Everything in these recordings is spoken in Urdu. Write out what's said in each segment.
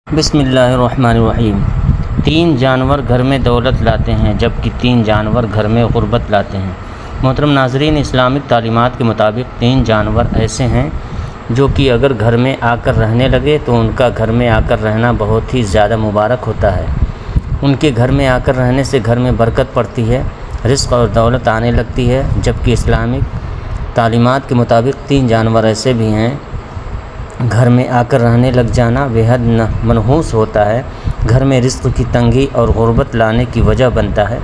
بسم اللہ الرحمن الرحیم۔ 3 جانور گھر میں دولت لاتے ہیں جبکہ 3 جانور گھر میں غربت لاتے ہیں۔ محترم ناظرین، اسلامک تعلیمات کے مطابق 3 جانور ایسے ہیں جو کہ اگر گھر میں آ کر رہنے لگے تو ان کا گھر میں آ کر رہنا بہت ہی زیادہ مبارک ہوتا ہے۔ ان کے گھر میں آ کر رہنے سے گھر میں برکت پڑتی ہے، رزق اور دولت آنے لگتی ہے۔ جبکہ اسلامک تعلیمات کے مطابق 3 جانور ایسے بھی ہیں گھر میں آ کر رہنے لگ جانا بےحد منحوس ہوتا ہے، گھر میں رزق کی تنگی اور غربت لانے کی وجہ بنتا ہے۔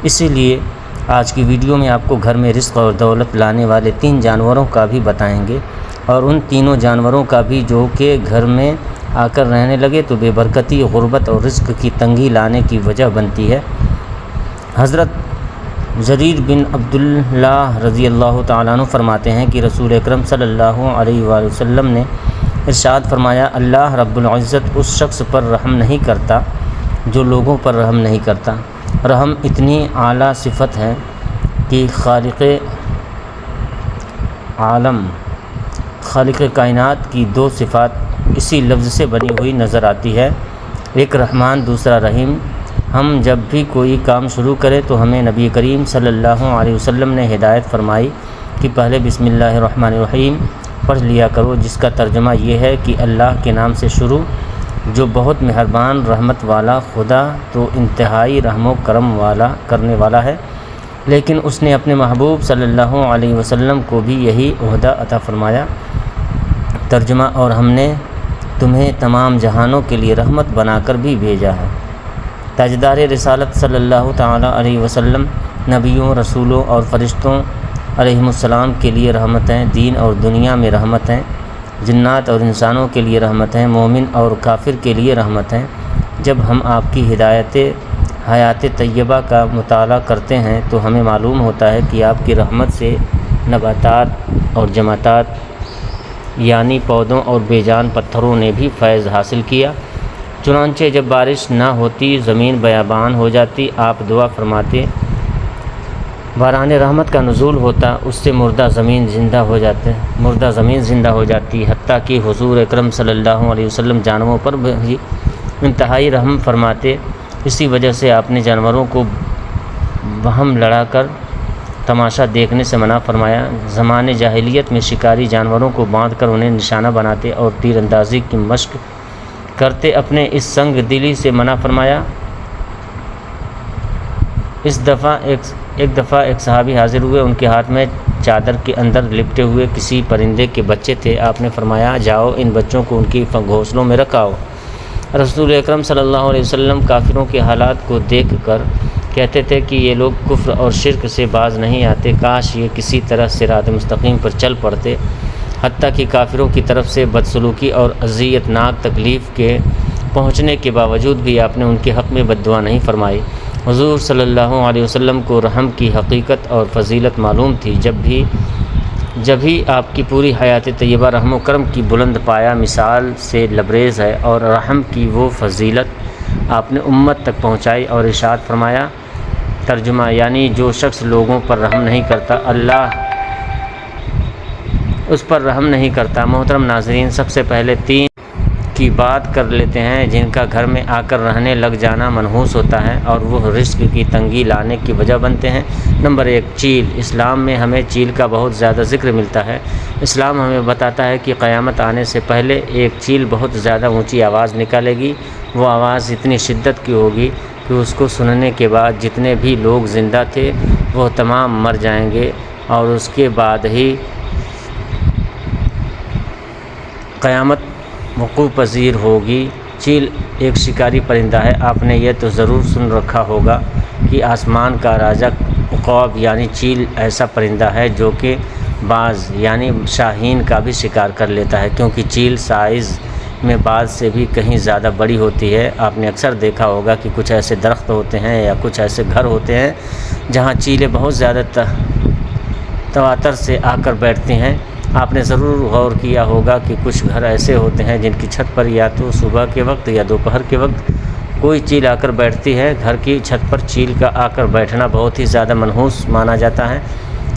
اسی لیے آج کی ویڈیو میں آپ کو گھر میں رزق اور دولت لانے والے 3 جانوروں کا بھی بتائیں گے، اور ان تینوں جانوروں کا بھی جو کہ گھر میں آ کر رہنے لگے تو بے برکتی، غربت اور رزق کی تنگی لانے کی وجہ بنتی ہے۔ حضرت جریر بن عبداللہ رضی اللہ تعالیٰ عنہ فرماتے ہیں کہ رسول اکرم صلی اللہ علیہ وآلہ وسلم نے ارشاد فرمایا، اللہ رب العزت اس شخص پر رحم نہیں کرتا جو لوگوں پر رحم نہیں کرتا۔ رحم اتنی اعلیٰ صفت ہے کہ خالق عالم، خالق کائنات کی 2 صفات اسی لفظ سے بنی ہوئی نظر آتی ہے، ایک رحمان دوسرا رحیم۔ ہم جب بھی کوئی کام شروع کریں تو ہمیں نبی کریم صلی اللہ علیہ وسلم نے ہدایت فرمائی کہ پہلے بسم اللہ الرحمن الرحیم پڑھ لیا کرو، جس کا ترجمہ یہ ہے کہ اللہ کے نام سے شروع، جو بہت مہربان رحمت والا، خدا تو انتہائی رحم و کرم والا کرنے والا ہے۔ لیکن اس نے اپنے محبوب صلی اللہ علیہ وسلم کو بھی یہی عہدہ عطا فرمایا۔ ترجمہ، اور ہم نے تمہیں تمام جہانوں کے لیے رحمت بنا کر بھی بھیجا ہے۔ تاجدار رسالت صلی اللہ تعالیٰ علیہ وسلم نبیوں، رسولوں اور فرشتوں علیہم السلام کے لیے رحمت ہیں، دین اور دنیا میں رحمت ہیں، جنات اور انسانوں کے لیے رحمت ہیں، مومن اور کافر کے لیے رحمت ہیں۔ جب ہم آپ کی ہدایت حیات طیبہ کا مطالعہ کرتے ہیں تو ہمیں معلوم ہوتا ہے کہ آپ کی رحمت سے نباتات اور جمادات یعنی پودوں اور بے جان پتھروں نے بھی فیض حاصل کیا۔ چنانچہ جب بارش نہ ہوتی، زمین بیابان ہو جاتی، آپ دعا فرماتے، باران رحمت کا نزول ہوتا، اس سے مردہ زمین زندہ ہو جاتی، حتیٰ کہ حضور اکرم صلی اللہ علیہ وسلم جانوروں پر بھی انتہائی رحم فرماتے۔ اسی وجہ سے آپ نے جانوروں کو بہم لڑا کر تماشا دیکھنے سے منع فرمایا۔ زمانے جاہلیت میں شکاری جانوروں کو باندھ کر انہیں نشانہ بناتے اور تیر اندازی کی مشق کرتے، اپنے اس سنگ دلی سے منع فرمایا۔ ایک دفعہ ایک صحابی حاضر ہوئے، ان کے ہاتھ میں چادر کے اندر لپٹے ہوئے کسی پرندے کے بچے تھے۔ آپ نے فرمایا، جاؤ ان بچوں کو ان کی گھونسلوں میں رکھاؤ۔ رسول اکرم صلی اللہ علیہ وسلم کافروں کے حالات کو دیکھ کر کہتے تھے کہ یہ لوگ کفر اور شرک سے باز نہیں آتے، کاش یہ کسی طرح صراط مستقیم پر چل پڑتے۔ حتیٰ کہ کافروں کی طرف سے بدسلوکی اور اذیت ناک تکلیف کے پہنچنے کے باوجود بھی آپ نے ان کے حق میں بد دعا نہیں فرمائی۔ حضور صلی اللہ علیہ وسلم کو رحم کی حقیقت اور فضیلت معلوم تھی، جب ہی آپ کی پوری حیات طیبہ رحم و کرم کی بلند پایہ مثال سے لبریز ہے، اور رحم کی وہ فضیلت آپ نے امت تک پہنچائی اور ارشاد فرمایا۔ ترجمہ، یعنی جو شخص لوگوں پر رحم نہیں کرتا، اللہ اس پر رحم نہیں کرتا۔ محترم ناظرین، سب سے پہلے 3 کی بات کر لیتے ہیں جن کا گھر میں آ کر رہنے لگ جانا منحوس ہوتا ہے اور وہ رزق کی تنگی لانے کی وجہ بنتے ہیں۔ نمبر 1، چیل۔ اسلام میں ہمیں چیل کا بہت زیادہ ذکر ملتا ہے۔ اسلام ہمیں بتاتا ہے کہ قیامت آنے سے پہلے ایک چیل بہت زیادہ اونچی آواز نکالے گی۔ وہ آواز اتنی شدت کی ہوگی کہ اس کو سننے کے بعد جتنے بھی لوگ زندہ تھے وہ تمام مر جائیں گے، اور اس کے بعد ہی قیامت وقوع پذیر ہوگی۔ چیل ایک شکاری پرندہ ہے۔ آپ نے یہ تو ضرور سن رکھا ہوگا کہ آسمان کا راجا عقاب یعنی چیل ایسا پرندہ ہے جو کہ باز یعنی شاہین کا بھی شکار کر لیتا ہے، کیونکہ چیل سائز میں باز سے بھی کہیں زیادہ بڑی ہوتی ہے۔ آپ نے اکثر دیکھا ہوگا کہ کچھ ایسے درخت ہوتے ہیں یا کچھ ایسے گھر ہوتے ہیں جہاں چیلیں بہت زیادہ تواتر سے آ کر بیٹھتی ہیں۔ آپ نے ضرور غور کیا ہوگا کہ کچھ گھر ایسے ہوتے ہیں جن کی چھت پر یا تو صبح کے وقت یا دوپہر کے وقت کوئی چیل آ کر بیٹھتی ہے۔ گھر کی چھت پر چیل کا آ کر بیٹھنا بہت ہی زیادہ منحوس مانا جاتا ہے۔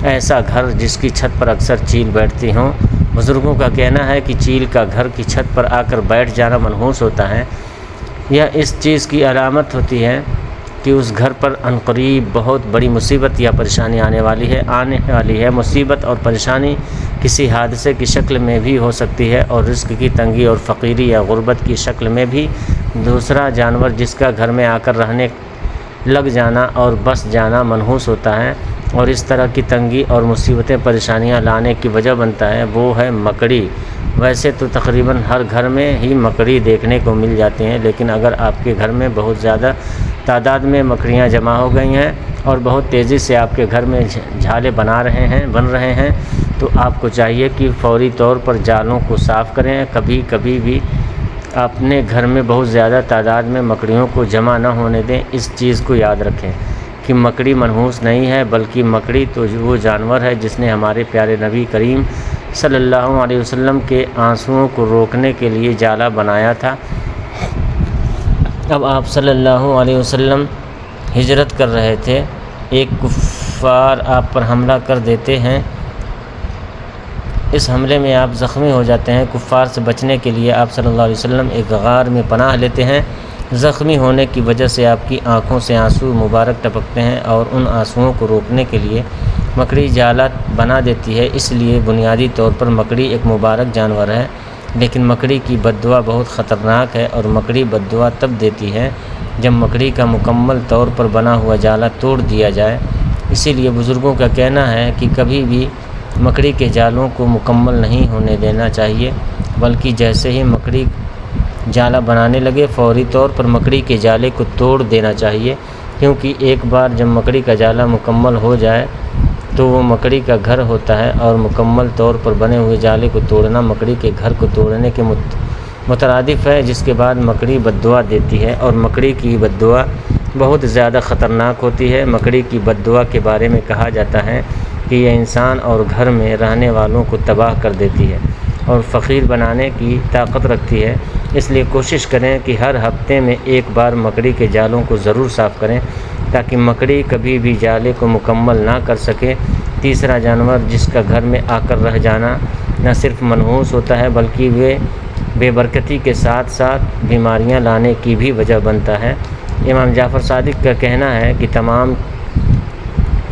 ایسا گھر جس کی چھت پر اکثر چیل بیٹھتی ہوں، بزرگوں کا کہنا ہے کہ چیل کا گھر کی چھت پر آ کر بیٹھ جانا منحوس ہوتا ہے۔ یا اس چیز کی علامت ہوتی ہے کہ اس گھر پر عنقریب بہت بڑی مصیبت یا پریشانی آنے والی ہے۔ مصیبت اور پریشانی کسی حادثے کی شکل میں بھی ہو سکتی ہے اور رزق کی تنگی اور فقیری یا غربت کی شکل میں بھی۔ دوسرا جانور جس کا گھر میں آ کر رہنے لگ جانا اور بس جانا منحوس ہوتا ہے اور اس طرح کی تنگی اور مصیبتیں پریشانیاں لانے کی وجہ بنتا ہے، وہ ہے مکڑی۔ ویسے تو تقریباً ہر گھر میں ہی مکڑی دیکھنے کو مل جاتی ہیں، لیکن اگر آپ کے گھر میں بہت زیادہ تعداد میں مکڑیاں جمع ہو گئی ہیں اور بہت تیزی سے آپ کے گھر میں جھالے بن رہے ہیں تو آپ کو چاہیے کہ فوری طور پر جالوں کو صاف کریں۔ کبھی بھی اپنے گھر میں بہت زیادہ تعداد میں مکڑیوں کو جمع نہ ہونے دیں۔ اس چیز کو یاد رکھیں کہ مکڑی منحوس نہیں ہے، بلکہ مکڑی تو وہ جانور ہے جس نے ہمارے پیارے نبی کریم صلی اللہ علیہ وسلم کے آنسوؤں کو روکنے کے لیے جالا بنایا تھا۔ اب آپ صلی اللہ علیہ وسلم ہجرت کر رہے تھے، ایک کفار آپ پر حملہ کر دیتے ہیں، اس حملے میں آپ زخمی ہو جاتے ہیں۔ کفار سے بچنے کے لیے آپ صلی اللہ علیہ وسلم ایک غار میں پناہ لیتے ہیں۔ زخمی ہونے کی وجہ سے آپ کی آنکھوں سے آنسو مبارک ٹپکتے ہیں اور ان آنسوؤں کو روکنے کے لیے مکڑی جالا بنا دیتی ہے۔ اس لیے بنیادی طور پر مکڑی ایک مبارک جانور ہے، لیکن مکڑی کی بد دعا بہت خطرناک ہے اور مکڑی بد دعا تب دیتی ہے جب مکڑی کا مکمل طور پر بنا ہوا جالا توڑ دیا جائے۔ اسی لیے بزرگوں کا کہنا ہے کہ کبھی بھی مکڑی کے جالوں کو مکمل نہیں ہونے دینا چاہیے، بلکہ جیسے ہی مکڑی جالا بنانے لگے فوری طور پر مکڑی کے جالے کو توڑ دینا چاہیے، کیونکہ ایک بار جب مکڑی کا جالا مکمل ہو جائے تو وہ مکڑی کا گھر ہوتا ہے اور مکمل طور پر بنے ہوئے جالے کو توڑنا مکڑی کے گھر کو توڑنے کے مترادف ہے، جس کے بعد مکڑی بد دعا دیتی ہے اور مکڑی کی بد دعا بہت زیادہ خطرناک ہوتی ہے۔ مکڑی کی بد دعا کے بارے میں کہا جاتا ہے کہ یہ انسان اور گھر میں رہنے والوں کو تباہ کر دیتی ہے اور فقیر بنانے کی طاقت رکھتی ہے۔ اس لیے کوشش کریں کہ ہر ہفتے میں ایک بار مکڑی کے جالوں کو ضرور صاف کریں تاکہ مکڑی کبھی بھی جالے کو مکمل نہ کر سکے۔ تیسرا جانور جس کا گھر میں آ کر رہ جانا نہ صرف منحوس ہوتا ہے بلکہ وہ بے برکتی کے ساتھ ساتھ بیماریاں لانے کی بھی وجہ بنتا ہے۔ امام جعفر صادق کا کہنا ہے کہ تمام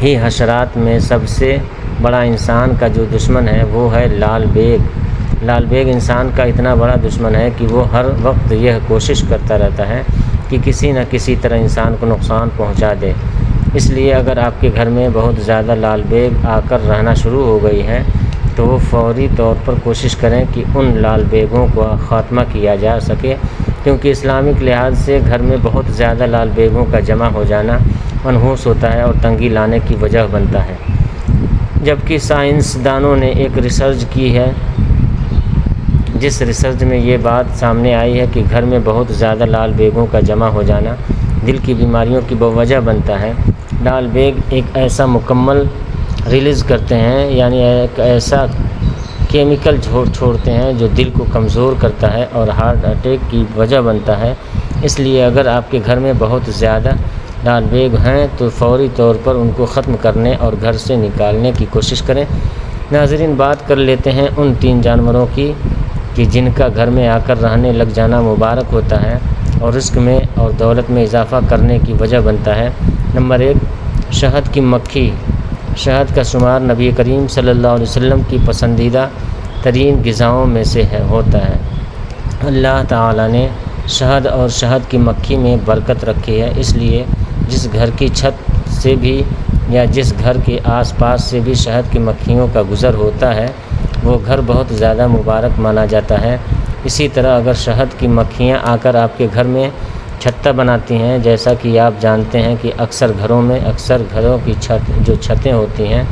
ہی حشرات میں سب سے بڑا انسان کا جو دشمن ہے وہ ہے لال بیگ۔ لال بیگ انسان کا اتنا بڑا دشمن ہے کہ وہ ہر وقت یہ کوشش کرتا رہتا ہے کہ کسی نہ کسی طرح انسان کو نقصان پہنچا دے۔ اس لیے اگر آپ کے گھر میں بہت زیادہ لال بیگ آ کر رہنا شروع ہو گئی ہے تو وہ فوری طور پر کوشش کریں کہ ان لال بیگوں کو خاتمہ کیا جا سکے، کیونکہ اسلامک لحاظ سے گھر میں بہت زیادہ لال بیگوں کا جمع ہو جانا منحوس ہوتا ہے اور تنگی لانے کی وجہ بنتا ہے۔ جبکہ سائنسدانوں نے ایک ریسرچ کی ہے جس ریسرچ میں یہ بات سامنے آئی ہے کہ گھر میں بہت زیادہ لال بیگوں کا جمع ہو جانا دل کی بیماریوں کی وجہ بنتا ہے۔ لال بیگ ایک ایسا مکمل ریلیز کرتے ہیں، یعنی ایک ایسا کیمیکل چھوڑتے ہیں جو دل کو کمزور کرتا ہے اور ہارٹ اٹیک کی وجہ بنتا ہے۔ اس لیے اگر آپ کے گھر میں بہت زیادہ لال بیگ ہیں تو فوری طور پر ان کو ختم کرنے اور گھر سے نکالنے کی کوشش کریں۔ ناظرین، بات کر لیتے ہیں ان 3 جانوروں کی کہ جن کا گھر میں آ کر رہنے لگ جانا مبارک ہوتا ہے اور رزق میں اور دولت میں اضافہ کرنے کی وجہ بنتا ہے۔ نمبر 1، شہد کی مکھی۔ شہد کا شمار نبی کریم صلی اللہ علیہ وسلم کی پسندیدہ ترین غذاؤں میں سے ہوتا ہے۔ اللہ تعالیٰ نے شہد اور شہد کی مکھی میں برکت رکھی ہے، اس لیے جس گھر کی چھت سے بھی یا جس گھر کے آس پاس سے بھی شہد کی مکھیوں کا گزر ہوتا ہے وہ گھر بہت زیادہ مبارک مانا جاتا ہے۔ اسی طرح اگر شہد کی مکھیاں آ کر آپ کے گھر میں چھتہ بناتی ہیں، جیسا کہ آپ جانتے ہیں کہ اکثر گھروں کی چھتیں ہوتی ہیں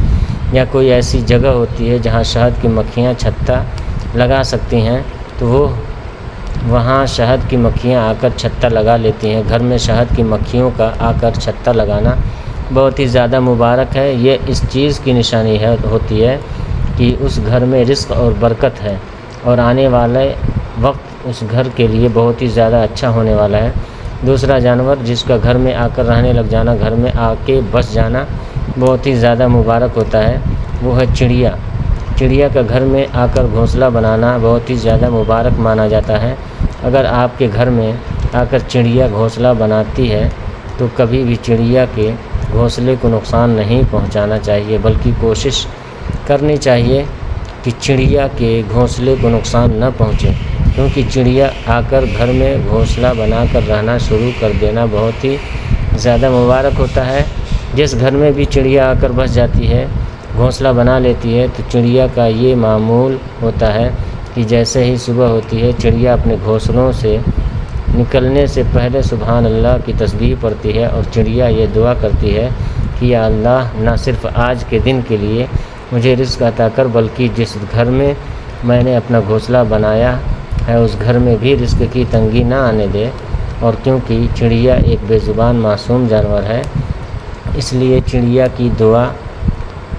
یا کوئی ایسی جگہ ہوتی ہے جہاں شہد کی مکھیاں چھتہ لگا سکتی ہیں، تو وہ وہاں شہد کی مکھیاں آ کر چھتہ لگا لیتی ہیں۔ گھر میں شہد کی مکھیوں کا آ کر چھتہ لگانا بہت ہی زیادہ مبارک ہے۔ یہ اس چیز کی نشانی ہوتی ہے کہ اس گھر میں رزق اور برکت ہے اور آنے والے وقت اس گھر کے لیے بہت ہی زیادہ اچھا ہونے والا ہے۔ دوسرا جانور جس کا گھر میں آ کر رہنے لگ جانا، گھر میں آ کے بس جانا بہت ہی زیادہ مبارک ہوتا ہے، وہ ہے چڑیا۔ چڑیا کا گھر میں آ کر گھونسلہ بنانا بہت ہی زیادہ مبارک مانا جاتا ہے۔ اگر آپ کے گھر میں کر چڑیا گھونسلہ بناتی ہے تو کبھی بھی چڑیا کے گھونسلے کو نقصان نہیں پہنچانا چاہیے، بلکہ کوشش کرنی چاہیے کہ چڑیا کے گھونسلے کو نقصان نہ پہنچے، کیونکہ چڑیا آ کر گھر میں گھونسلہ بنا کر رہنا شروع کر دینا بہت ہی زیادہ مبارک ہوتا ہے۔ جس گھر میں بھی چڑیا آ کر بس جاتی ہے، گھونسلہ بنا لیتی ہے، تو چڑیا کا یہ معمول ہوتا ہے کہ جیسے ہی صبح ہوتی ہے چڑیا اپنے گھونسلوں سے نکلنے سے پہلے سبحان اللہ کی تسبیح پڑھتی ہے، اور چڑیا یہ دعا کرتی ہے کہ یا اللہ نہ صرف آج کے دن کے لیے مجھے رزق عطا کر، بلکہ جس گھر میں میں نے اپنا گھونسلہ بنایا ہے اس گھر میں بھی رزق کی تنگی نہ آنے دے۔ اور کیونکہ چڑیا ایک بے زبان معصوم جانور ہے، اس لیے چڑیا کی دعا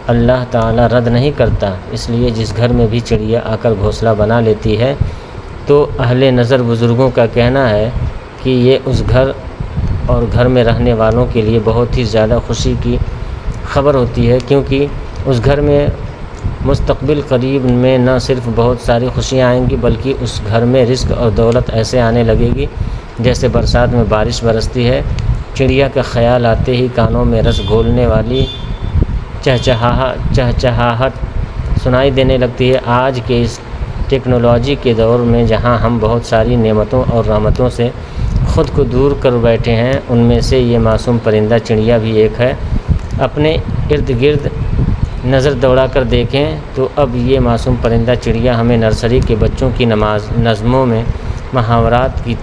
اللہ تعالیٰ رد نہیں کرتا۔ اس لیے جس گھر میں بھی چڑیا آ کر گھونسلہ بنا لیتی ہے تو اہل نظر بزرگوں کا کہنا ہے کہ یہ اس گھر اور گھر میں رہنے والوں کے لیے بہت ہی زیادہ خوشی کی خبر ہوتی ہے، کیونکہ اس گھر میں مستقبل قریب میں نہ صرف بہت ساری خوشیاں آئیں گی، بلکہ اس گھر میں رزق اور دولت ایسے آنے لگے گی جیسے برسات میں بارش برستی ہے۔ چڑیا کا خیال آتے ہی کانوں میں رس گھولنے والی چہچہاہٹ سنائی دینے لگتی ہے۔ آج کے اس ٹیکنالوجی کے دور میں جہاں ہم بہت ساری نعمتوں اور رحمتوں سے خود کو دور کر بیٹھے ہیں، ان میں سے یہ معصوم پرندہ چڑیا بھی ایک ہے۔ اپنے ارد گرد نظر دوڑا کر دیکھیں تو اب یہ معصوم پرندہ چڑیا ہمیں نرسری کے بچوں کی نظموں میں محاورات کی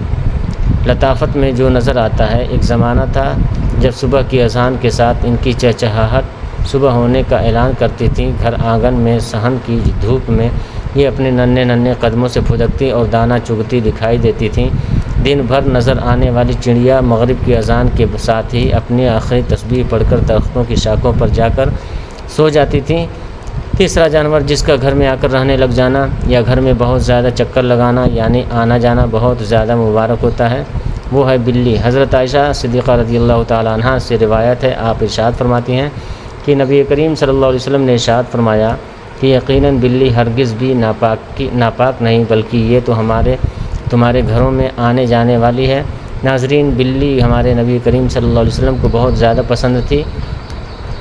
لطافت میں جو نظر آتا ہے۔ ایک زمانہ تھا جب صبح کی اذان کے ساتھ ان کی چہچہاہٹ صبح ہونے کا اعلان کرتی تھی۔ گھر آنگن میں صحن کی دھوپ میں یہ اپنے ننھے ننھے قدموں سے پھدکتی اور دانہ چگتی دکھائی دیتی تھیں۔ دن بھر نظر آنے والی چڑیا مغرب کی اذان کے ساتھ ہی اپنی آخری تسبیح پڑھ کر درختوں کی شاخوں پر جا کر سو جاتی تھیں۔ تیسرا جانور جس کا گھر میں آ کر رہنے لگ جانا یا گھر میں بہت زیادہ چکر لگانا یعنی آنا جانا بہت زیادہ مبارک ہوتا ہے، وہ ہے بلی۔ حضرت عائشہ صدیقہ رضی اللہ تعالیٰ عنہا سے روایت ہے، آپ ارشاد فرماتی ہیں کہ نبی کریم صلی اللہ علیہ وسلم نے ارشاد فرمایا کہ یقیناً بلی ہرگز بھی ناپاک نہیں، بلکہ یہ تو تمہارے گھروں میں آنے جانے والی ہے۔ ناظرین، بلی ہمارے نبی کریم صلی اللہ علیہ وسلم کو بہت زیادہ پسند تھی،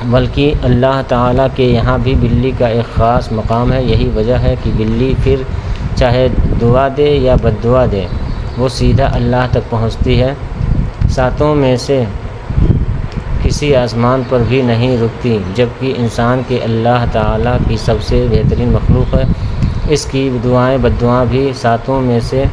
بلکہ اللہ تعالیٰ کے یہاں بھی بلی کا ایک خاص مقام ہے۔ یہی وجہ ہے کہ بلی پھر چاہے دعا دے یا بد دعا دے وہ سیدھا اللہ تک پہنچتی ہے، ساتوں میں سے کسی آسمان پر بھی نہیں رکتی، جبکہ انسان کے اللہ تعالیٰ کی سب سے بہترین مخلوق ہے۔ اس کی دعائیں بد دعائیں بھی ساتوں میں سے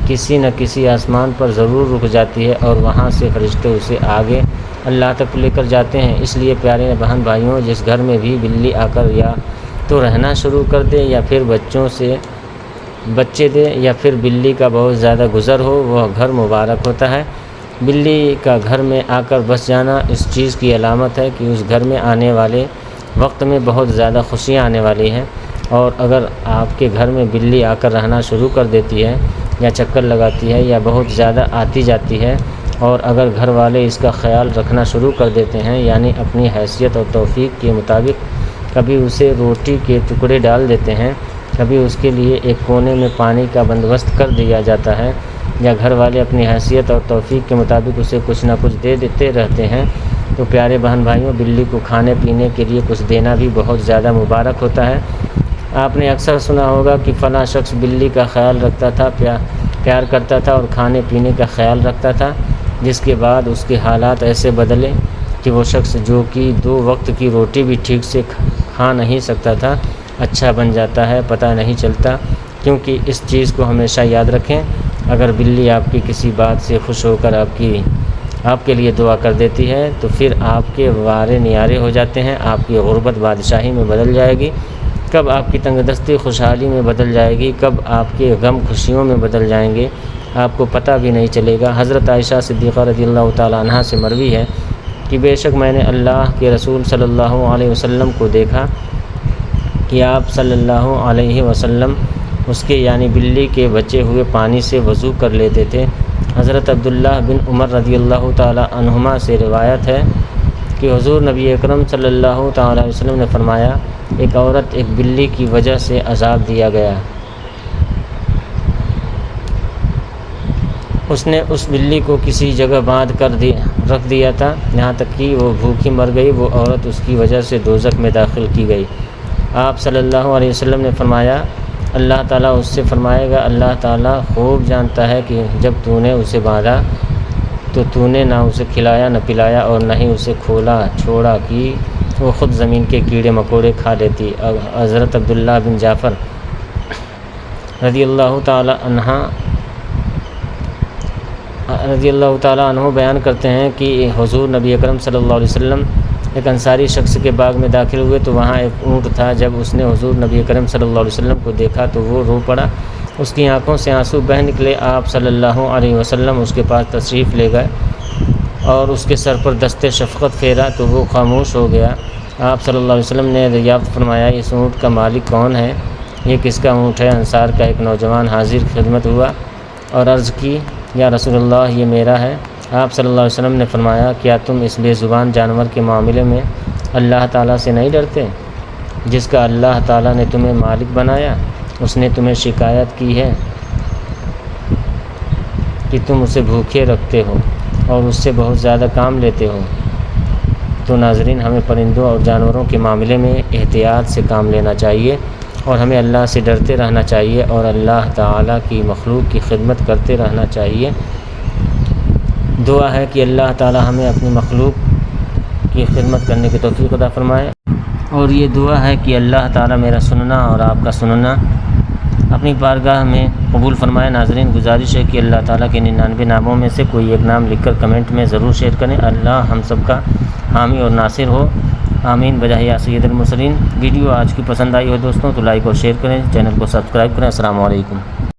کسی نہ کسی آسمان پر ضرور رک جاتی ہے، اور وہاں سے فرشتے اسے آگے اللہ تک لے کر جاتے ہیں۔ اس لیے پیارے بہن بھائیوں، جس گھر میں بھی بلی آ کر یا تو رہنا شروع کر دے یا پھر بچے دے یا پھر بلی کا بہت زیادہ گزر ہو، وہ گھر مبارک ہوتا ہے۔ بلی کا گھر میں آ کر بس جانا اس چیز کی علامت ہے کہ اس گھر میں آنے والے وقت میں بہت زیادہ خوشیاں آنے والی ہیں۔ اور اگر آپ کے گھر میں بلی آ کر رہنا شروع کر دیتی ہے یا چکر لگاتی ہے یا بہت زیادہ آتی جاتی ہے، اور اگر گھر والے اس کا خیال رکھنا شروع کر دیتے ہیں، یعنی اپنی حیثیت اور توفیق کے مطابق کبھی اسے روٹی کے ٹکڑے ڈال دیتے ہیں، کبھی اس کے لیے ایک کونے میں پانی کا بندوبست کر دیا جاتا ہے، یا گھر والے اپنی حیثیت اور توفیق کے مطابق اسے کچھ نہ کچھ دے دیتے رہتے ہیں، تو پیارے بہن بھائیوں، بلی کو کھانے پینے کے لیے کچھ دینا بھی بہت زیادہ مبارک ہوتا ہے۔ آپ نے اکثر سنا ہوگا کہ فلاں شخص بلی کا خیال رکھتا تھا، پیار کرتا تھا اور کھانے پینے کا خیال رکھتا تھا، جس کے بعد اس کے حالات ایسے بدلے کہ وہ شخص جو کہ 2 وقت کی روٹی بھی ٹھیک سے کھا نہیں سکتا تھا، اچھا بن جاتا ہے، پتہ نہیں چلتا۔ کیونکہ اس چیز کو ہمیشہ یاد رکھیں، اگر بلی آپ کی کسی بات سے خوش ہو کر آپ کے لیے دعا کر دیتی ہے تو پھر آپ کے وارے نیارے ہو جاتے ہیں، آپ کی غربت بادشاہی میں بدل جائے گی، کب آپ کی تنگ دستی خوشحالی میں بدل جائے گی، کب آپ کے غم خوشیوں میں بدل جائیں گے، آپ کو پتہ بھی نہیں چلے گا۔ حضرت عائشہ صدیقہ رضی اللہ تعالیٰ عنہا سے مروی ہے کہ بے شک میں نے اللہ کے رسول صلی اللہ علیہ وسلم کو دیکھا کہ آپ صلی اللہ علیہ وسلم اس کے یعنی بلی کے بچے ہوئے پانی سے وضو کر لیتے تھے۔ حضرت عبداللہ بن عمر رضی اللہ تعالیٰ عنہما سے روایت ہے کہ حضور نبی اکرم صلی اللہ تعالیٰ علیہ وسلم نے فرمایا، ایک عورت ایک بلی کی وجہ سے عذاب دیا گیا، اس نے اس بلی کو کسی جگہ باندھ کر رکھ دیا تھا، یہاں تک کہ وہ بھوکی مر گئی۔ وہ عورت اس کی وجہ سے دوزخ میں داخل کی گئی۔ آپ صلی اللہ علیہ وسلم نے فرمایا، اللہ تعالیٰ اس سے فرمائے گا، اللہ تعالیٰ خوب جانتا ہے کہ جب تو نے اسے باندھا تو تو نے نہ اسے کھلایا نہ پلایا اور نہ ہی اسے کھولا چھوڑا کہ وہ خود زمین کے کیڑے مکوڑے کھا لیتی۔ حضرت عبداللہ بن جعفر رضی اللہ تعالیٰ عنہ بیان کرتے ہیں کہ حضور نبی اکرم صلی اللہ علیہ وسلم ایک انصاری شخص کے باغ میں داخل ہوئے تو وہاں ایک اونٹ تھا۔ جب اس نے حضور نبی اکرم صلی اللہ علیہ وسلم کو دیکھا تو وہ رو پڑا، اس کی آنکھوں سے آنسو بہہ نکلے۔ آپ صلی اللہ علیہ وسلم اس کے پاس تشریف لے گئے اور اس کے سر پر دست شفقت پھیرا تو وہ خاموش ہو گیا۔ آپ صلی اللہ علیہ وسلم نے دریافت فرمایا، اس اونٹ کا مالک کون ہے؟ یہ کس کا اونٹ ہے؟ انصار کا ایک نوجوان حاضر خدمت ہوا اور عرض کی، یا رسول اللہ یہ میرا ہے۔ آپ صلی اللہ علیہ وسلم نے فرمایا، کیا تم اس بے زبان جانور کے معاملے میں اللہ تعالیٰ سے نہیں ڈرتے جس کا اللہ تعالیٰ نے تمہیں مالک بنایا؟ اس نے تمہیں شکایت کی ہے کہ تم اسے بھوکے رکھتے ہو اور اس سے بہت زیادہ کام لیتے ہو۔ تو ناظرین، ہمیں پرندوں اور جانوروں کے معاملے میں احتیاط سے کام لینا چاہیے اور ہمیں اللہ سے ڈرتے رہنا چاہیے اور اللہ تعالیٰ کی مخلوق کی خدمت کرتے رہنا چاہیے۔ دعا ہے کہ اللہ تعالیٰ ہمیں اپنی مخلوق کی خدمت کرنے کی توفیق عطا فرمائے، اور یہ دعا ہے کہ اللہ تعالیٰ میرا سننا اور آپ کا سننا اپنی بارگاہ میں قبول فرمائے۔ ناظرین، گزارش ہے کہ اللہ تعالیٰ کے 99 ناموں میں سے کوئی ایک نام لکھ کر کمنٹ میں ضرور شیئر کریں۔ اللہ ہم سب کا حامی اور ناصر ہو، آمین بجاہ سید المرسلین۔ ویڈیو آج کی پسند آئی ہو دوستوں تو لائک اور شیئر کریں، چینل کو سبسکرائب کریں۔ السلام علیکم۔